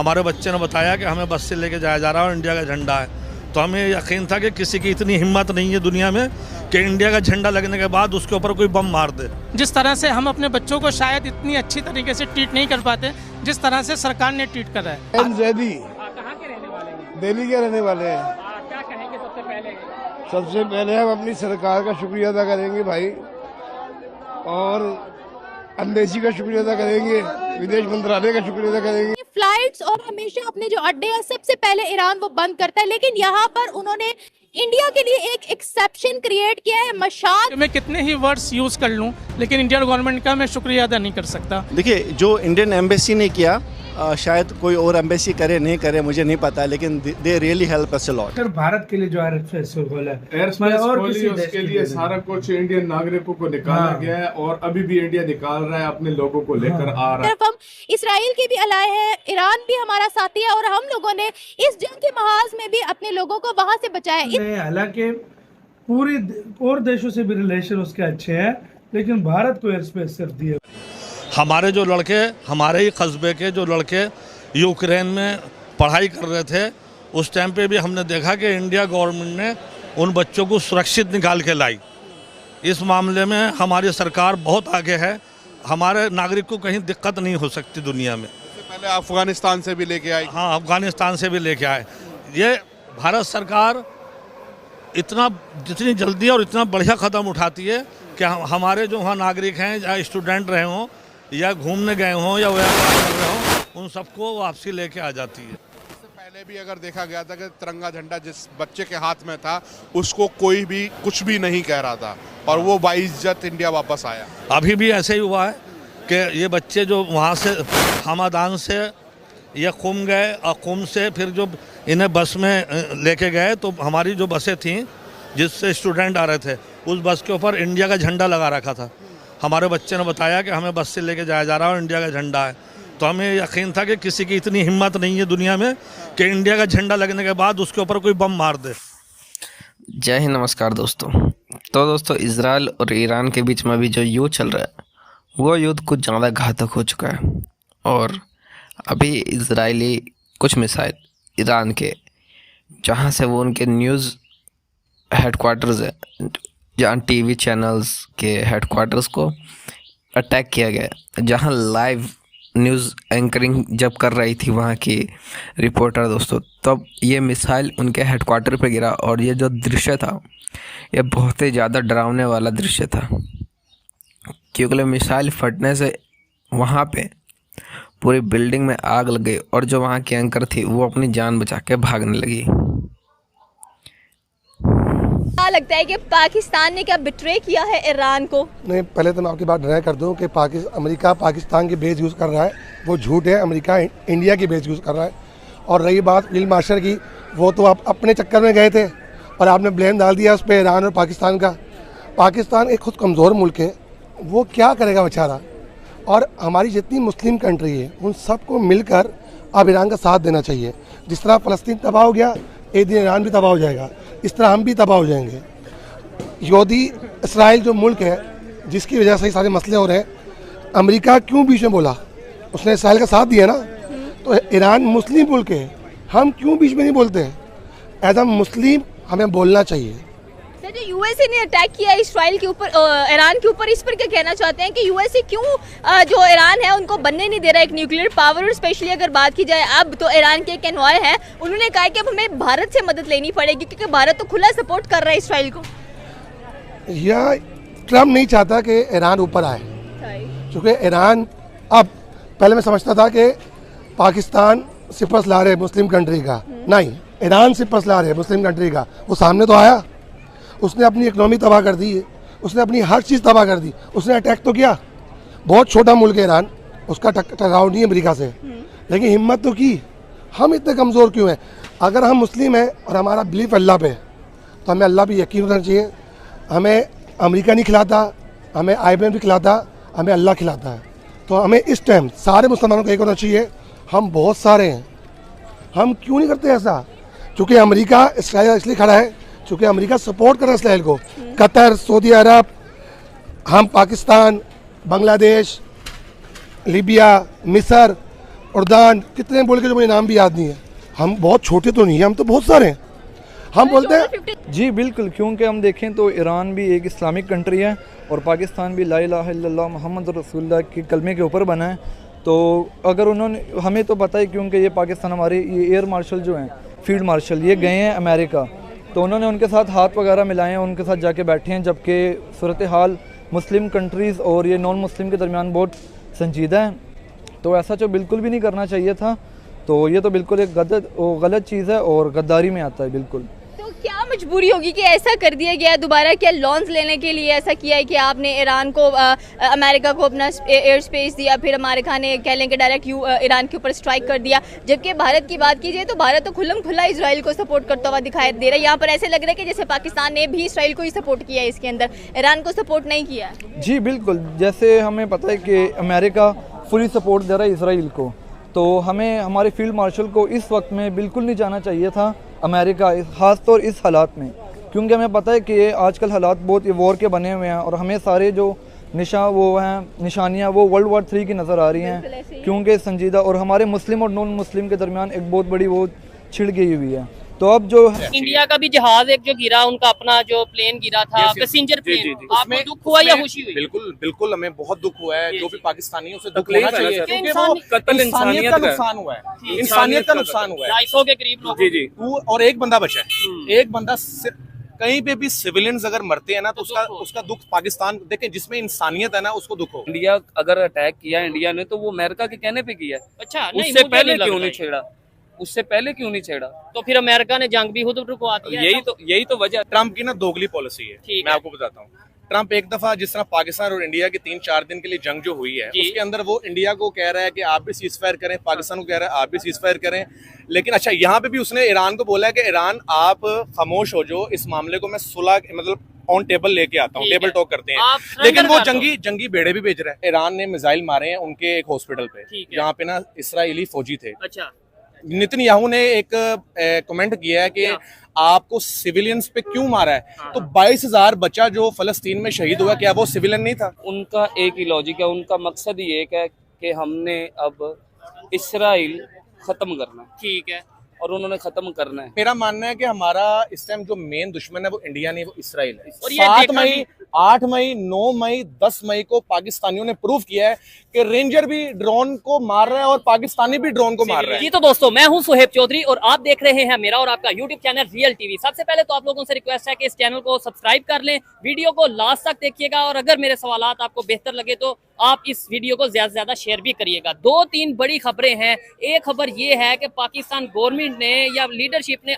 हमारे बच्चे ने बताया कि हमें बस से लेके जाया जा रहा है और इंडिया का झंडा है, तो हमें यकीन था कि किसी की इतनी हिम्मत नहीं है दुनिया में कि इंडिया का झंडा लगने के बाद उसके ऊपर कोई बम मार दे। जिस तरह से हम अपने बच्चों को शायद इतनी अच्छी तरीके से ट्रीट नहीं कर पाते जिस तरह से सरकार ने ट्रीट करा है। कहाँ के रहने वाले हैं? दिल्ली के रहने वाले हैं। क्या कहेंगे सबसे पहले? सबसे पहले हम अपनी सरकार का शुक्रिया अदा करेंगे भाई, और एम्बेसी का शुक्रिया अदा करेंगे, विदेश मंत्रालय का शुक्रिया अदा करेंगे। फ्लाइट्स और हमेशा अपने जो अड्डे हैं सबसे पहले ईरान वो बंद करता है, लेकिन यहाँ पर उन्होंने इंडिया के लिए एक एक्सेप्शन क्रिएट किया है। मशाल मैं कितने ही वर्ड्स यूज कर लूं लेकिन इंडियन गवर्नमेंट का मैं शुक्रिया अदा नहीं कर सकता। देखिए, जो इंडियन एम्बेसी ने किया, शायद कोई और एम्बेसी करे नहीं करे मुझे नहीं पता, लेकिन they really help us a lot. Sir, Bharat के लिए जो एयरस्पेस खोला है, और उसके लिए सारा कुछ इंडियन नागरिकों को निकाला गया है, और अभी भी इंडिया निकाल रहा है, अपने लोगों को लेकर आ रहा है। हम इसराइल के भी अलाए हैं, ईरान भी हमारा साथी है, और हम लोगों ने इस जंग के महाज में भी अपने लोगों को वहां से बचाया। हालांकि पूरी और देशों से भी रिलेशन उसके अच्छे हैं, लेकिन भारत को एयरस्पेस सिर्फ दिए। हमारे जो लड़के, हमारे ही कस्बे के जो लड़के यूक्रेन में पढ़ाई कर रहे थे, उस टाइम पे भी हमने देखा कि इंडिया गवर्नमेंट ने उन बच्चों को सुरक्षित निकाल के लाई। इस मामले में हमारी सरकार बहुत आगे है, हमारे नागरिक को कहीं दिक्कत नहीं हो सकती दुनिया में। पहले अफगानिस्तान से भी लेके आई। हाँ, अफगानिस्तान से भी लेके आए। ये भारत सरकार जितनी जल्दी और इतना बढ़िया कदम उठाती है कि हमारे जो वहाँ नागरिक हैं, या स्टूडेंट रहे हों या घूमने गए हों या व्यापार कर रहे हों, उन सबको वापसी लेके आ जाती है। इससे पहले भी अगर देखा गया था कि तिरंगा झंडा जिस बच्चे के हाथ में था उसको कोई भी कुछ भी नहीं कह रहा था, और वो बाइज्जत इंडिया वापस आया। अभी भी ऐसे ही हुआ है कि ये बच्चे जो वहाँ से हमादान से ये कुम गए, और कुम से फिर जो इन्हें बस में लेके गए, तो हमारी जो बसें थीं जिससे स्टूडेंट आ रहे थे, उस बस के ऊपर इंडिया का झंडा लगा रखा था। हमारे बच्चे ने बताया कि हमें बस से लेके जाया जा रहा है और इंडिया का झंडा है, तो हमें यकीन था कि किसी की इतनी हिम्मत नहीं है दुनिया में कि इंडिया का झंडा लगने के बाद उसके ऊपर कोई बम मार दे। जय हिंद, नमस्कार दोस्तों। तो दोस्तों, इजराइल और ईरान के बीच में भी जो युद्ध चल रहा है वो युद्ध कुछ ज़्यादा घातक हो चुका है, और अभी इजरायली कुछ मिसाइल ईरान के, जहाँ से वो उनके न्यूज़ हेडक्वार्टर्स है, जहाँ टीवी चैनल्स के हेडक्वार्टर्स को अटैक किया गया, जहाँ लाइव न्यूज़ एंकरिंग जब कर रही थी वहाँ की रिपोर्टर दोस्तों, तब ये मिसाइल उनके हेडक्वार्टर पे गिरा। और ये जो दृश्य था ये बहुत ही ज़्यादा डरावने वाला दृश्य था, क्योंकि मिसाइल फटने से वहाँ पे पूरी बिल्डिंग में आग लग गई, और जो वहाँ की एंकर थी वो अपनी जान बचा के भागने लगी। क्या लगता है कि पाकिस्तान ने क्या बिट्रे किया है ईरान को? नहीं, पहले तो मैं आपकी बात ड्राई कर दूं कि अमेरिका पाकिस्तान की बेस यूज़ कर रहा है, वो झूठ है। अमेरिका इंडिया की बेस यूज़ कर रहा है। और रही बात फील्ड मार्शल की, वो तो आप अपने चक्कर में गए थे और आपने ब्लेम डाल दिया उस पर ईरान और पाकिस्तान का। पाकिस्तान एक खुद कमज़ोर मुल्क है, वो क्या करेगा बेचारा। और हमारी जितनी मुस्लिम कंट्री है उन सबको मिलकर अब ईरान का साथ देना चाहिए। जिस तरह फ़लस्तीन तबाह हो गया, एक दिन ईरान भी तबाह हो जाएगा, इस तरह हम भी तबाह हो जाएंगे। यहूदी इसराइल जो मुल्क है जिसकी वजह से सारे मसले हो रहे हैं, अमेरिका क्यों बीच में बोला? उसने इसराइल का साथ दिया ना। तो ईरान मुस्लिम मुल्क है, हम क्यों बीच में नहीं बोलते हैं? एज अ मुस्लिम हमें बोलना चाहिए। सर, जो यूएसए ने अटैक किया इसराइल के ऊपर, ईरान के ऊपर, इस पर क्या कहना चाहते हैं कि यूएसए क्यों जो ईरान है उनको बनने नहीं दे रहा एक न्यूक्लियर पावर? और स्पेशली अगर बात की जाए, अब तो ईरान के एक एनवॉय है, उन्होंने कहा कि अब हमें भारत से मदद लेनी पड़ेगी क्योंकि भारत तो खुला सपोर्ट कर रहा है इसराइल को। या ट्रम्प नहीं चाहता कि ईरान ऊपर आए, क्योंकि ईरान, अब पहले मैं समझता था कि पाकिस्तान सिपर्स ला रहे मुस्लिम कंट्री का, नहीं, ईरान सिपर्स ला रहे मुस्लिम कंट्री का। वो सामने तो आया, उसने अपनी इकनॉमी तबाह कर दी है, उसने अपनी हर चीज़ तबाह कर दी। उसने अटैक तो किया, बहुत छोटा मुल्क है ईरान, उसका टकराव नहीं है अमेरिका से, लेकिन हिम्मत तो की। हम इतने कमज़ोर क्यों हैं? अगर हम मुस्लिम हैं और हमारा बिलीफ अल्लाह पे, तो हमें अल्लाह पे यकीन होना चाहिए। हमें अमेरिका नहीं खिलाता, हमें IMF भी खिलाता, हमें अल्लाह खिलाता है। तो हमें इस टाइम सारे मुसलमानों को एक होना चाहिए, हम बहुत सारे हैं, हम क्यों नहीं करते ऐसा? क्योंकि अमेरिका इसराइल इसलिए खड़ा है क्योंकि अमेरिका सपोर्ट कर रहा है इसराइल को। कतर, सऊदी अरब, हम पाकिस्तान, बांग्लादेश, लीबिया, मिस्र, उर्दान, कितने बोल के जो मुझे नाम भी याद नहीं है। हम बहुत छोटे तो नहीं हैं, हम तो बहुत सारे हैं। हम बोलते हैं जी बिल्कुल, क्योंकि हम देखें तो ईरान भी एक इस्लामिक कंट्री है और पाकिस्तान भी ला इलाहा इल्लल्लाह मुहम्मद रसूलुल्लाह के कलमे के ऊपर बना है। तो अगर उन्होंने, हमें तो पता है क्योंकि ये पाकिस्तान हमारे ये एयर मार्शल जो हैं, फील्ड मार्शल, ये गए हैं अमेरिका, तो उन्होंने उनके साथ हाथ वगैरह मिलाए हैं, उनके साथ जाके बैठे हैं, जबकि सूरत हाल मुस्लिम कंट्रीज़ और ये नॉन मुस्लिम के दरमियान बहुत संजीदा है। तो ऐसा जो बिल्कुल भी नहीं करना चाहिए था। तो ये तो बिल्कुल एक गलत चीज़ है और गद्दारी में आता है बिल्कुल। तो क्या मजबूरी होगी कि ऐसा कर दिया गया दोबारा? क्या लॉन्स लेने के लिए ऐसा किया है कि आपने ईरान को, अमेरिका को अपना एयर स्पेस दिया, फिर अमेरिका ने कह लें कि डायरेक्ट ईरान के ऊपर स्ट्राइक कर दिया? जबकि भारत की बात की जाए तो भारत तो खुल्लम खुल्ला इसराइल को सपोर्ट करता हुआ दिखाई दे रहा है। यहाँ पर ऐसे लग रहा है कि जैसे पाकिस्तान ने भी इसराइल को ही सपोर्ट किया है, इसके अंदर ईरान को सपोर्ट नहीं किया। जी बिल्कुल, जैसे हमें पता है कि अमेरिका फुली सपोर्ट दे रहा है इसराइल को, तो हमें हमारे फील्ड मार्शल को इस वक्त में बिल्कुल नहीं जाना चाहिए था अमेरिका, ख़ास तौर इस हालात में, क्योंकि हमें पता है कि ये आजकल हालात बहुत वॉर के बने हुए हैं और हमें सारे जो निशानियाँ वो World War 3 की नज़र आ रही हैं, क्योंकि संजीदा और हमारे मुस्लिम और नॉन मुस्लिम के दरमियान एक बहुत बड़ी वो छिड़ गई हुई है। तो अब जो इंडिया का भी जहाज एक जो गिरा, उनका अपना जो प्लेन गिरा था, पैसेंजर प्लेन, आपको दुख हुआ या खुशी हुई? बिल्कुल बिल्कुल, हमें बहुत दुख हुआ है। जो भी पाकिस्तानी है उसे दुख होना चाहिए, क्योंकि वो इंसानियत का नुकसान हुआ है, इंसानियत का नुकसान हुआ है। 250 के करीब लोग, जी और एक बंदा बचा है, एक बंदा। कहीं पे भी सिविलियंस अगर मरते हैं ना तो उसका दुख पाकिस्तान, देखें जिसमें इंसानियत है ना उसको दुख हो। इंडिया अगर अटैक किया इंडिया ने तो वो अमेरिका के कहने पे किया। अच्छा, उससे पहले क्यों नहीं छेड़ा? उससे पहले क्यों नहीं छेड़ा? तो फिर अमेरिका ने जंग भी खुद रुकवा दिया। यही तो वजह। ट्रम्प की ना दोगली पॉलिसी है, मैं आपको बताता हूँ। ट्रम्प एक दफा जिस तरह पाकिस्तान और इंडिया की 3-4 दिन के लिए जंग जो हुई है, उसके अंदर वो इंडिया को कह रहा है कि आप भी सीज फायर करें, पाकिस्तान को कह रहा है आप भी सीज फायर करें। लेकिन अच्छा, यहाँ पे भी उसने ईरान को बोला है कि ईरान आप खामोश हो जो, इस मामले को मैं सुलह मतलब ऑन टेबल लेके आता हूँ, टेबल टॉक करते हैं। लेकिन वो जंगी बेड़े भी भेज रहा है। ईरान ने मिसाइल मारे हैं उनके एक हॉस्पिटल पे, जहाँ पे ना इसराइली फौजी थे। अच्छा, नेतन्याहू ने एक कमेंट किया है कि आपको सिविलियंस पे क्यों मारा है? तो 22,000 बच्चा जो फलस्तीन में शहीद हुआ, क्या वो सिविलियन नहीं था? उनका एक ही लॉजिक है, उनका मकसद ही एक है कि हमने अब इसराइल खत्म करना है। ठीक है, और उन्होंने खत्म करना है। मेरा मानना है कि हमारा इस टाइम जो मेन दुश्मन है वो इंडिया नहीं, वो इसराइल है। और 7 मई, 8 मई, 9 मई, 10 मई को पाकिस्तानियों ने प्रूव किया है कि रेंजर भी ड्रोन को मार रहा है और पाकिस्तानी भी ड्रोन को मार रहा है। जी तो दोस्तों, मैं हूं सुहेब चौधरी और आप देख रहे हैं मेरा और आपका यूट्यूब चैनल रियल टीवी। सबसे पहले तो आप लोगों से रिक्वेस्ट है कि इस चैनल को सब्सक्राइब कर लें, वीडियो को लास्ट तक देखिएगा और अगर मेरे सवालात आपको बेहतर लगे तो आप इस वीडियो को ज्यादा से ज्यादा शेयर भी करिएगा। 2-3 बड़ी खबरें हैं। एक खबर ये है कि पाकिस्तान गवर्नमेंट ने या लीडरशिप ने